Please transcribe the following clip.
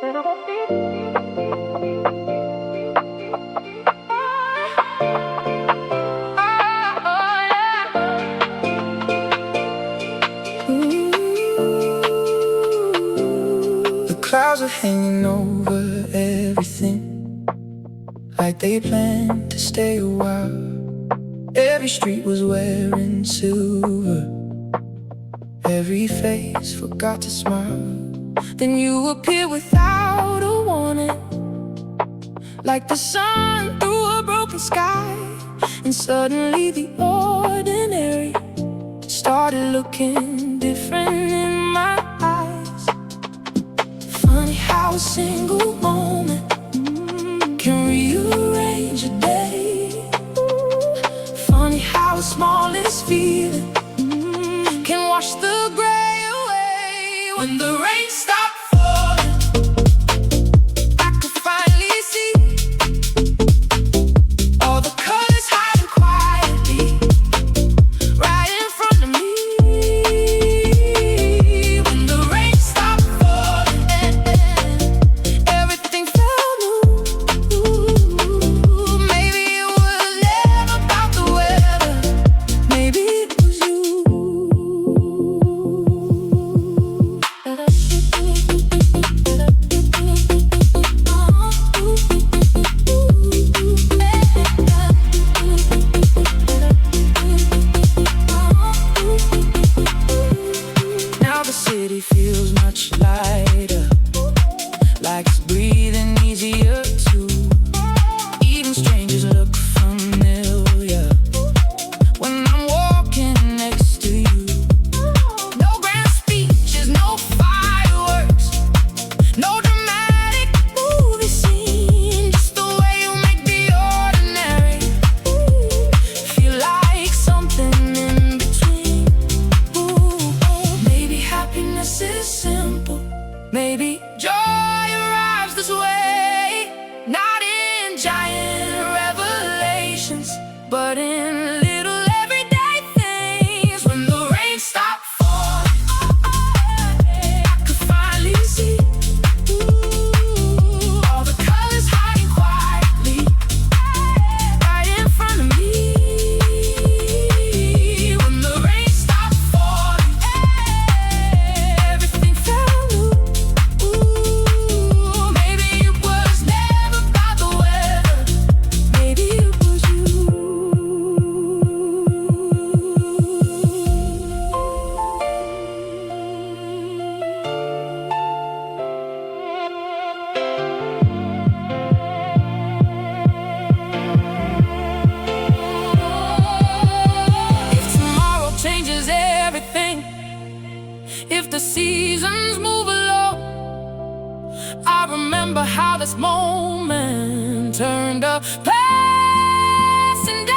The clouds are hanging over everything, like they planned to stay a while. Every street was wearing silver, every face forgot to smile. Then you appear without a warning, like the sun through a broken sky. And suddenly the ordinary started looking different in my eyes. Funny how a single moment can rearrange a day. Funny how the smallest feeling can wash the gray away. When the rain stopped falling, I could finally see all the colors hiding quietly right in front of me. When the rain stopped falling, everything felt new. Maybe it was never about the weather, maybe it was you. Now the city feels much lighter, like it's breathing easier too. Even strangers look familiar when I'm walking next to you. No grand speeches, no fireworks, no dramatic movie scene, just the way you make the ordinary feel like something in between. Maybe happiness is simple, maybe joy arrives this way, not in giant revelations, but in little everyday things. When the rain stopped falling, I could finally see all the colors hiding quietly right in front of me. When the rain stopped falling, everything felt new. Maybe it was never about the weather, maybe it was you. If tomorrow changes everything, if the seasons move along, I remember how this moment turned a passing day.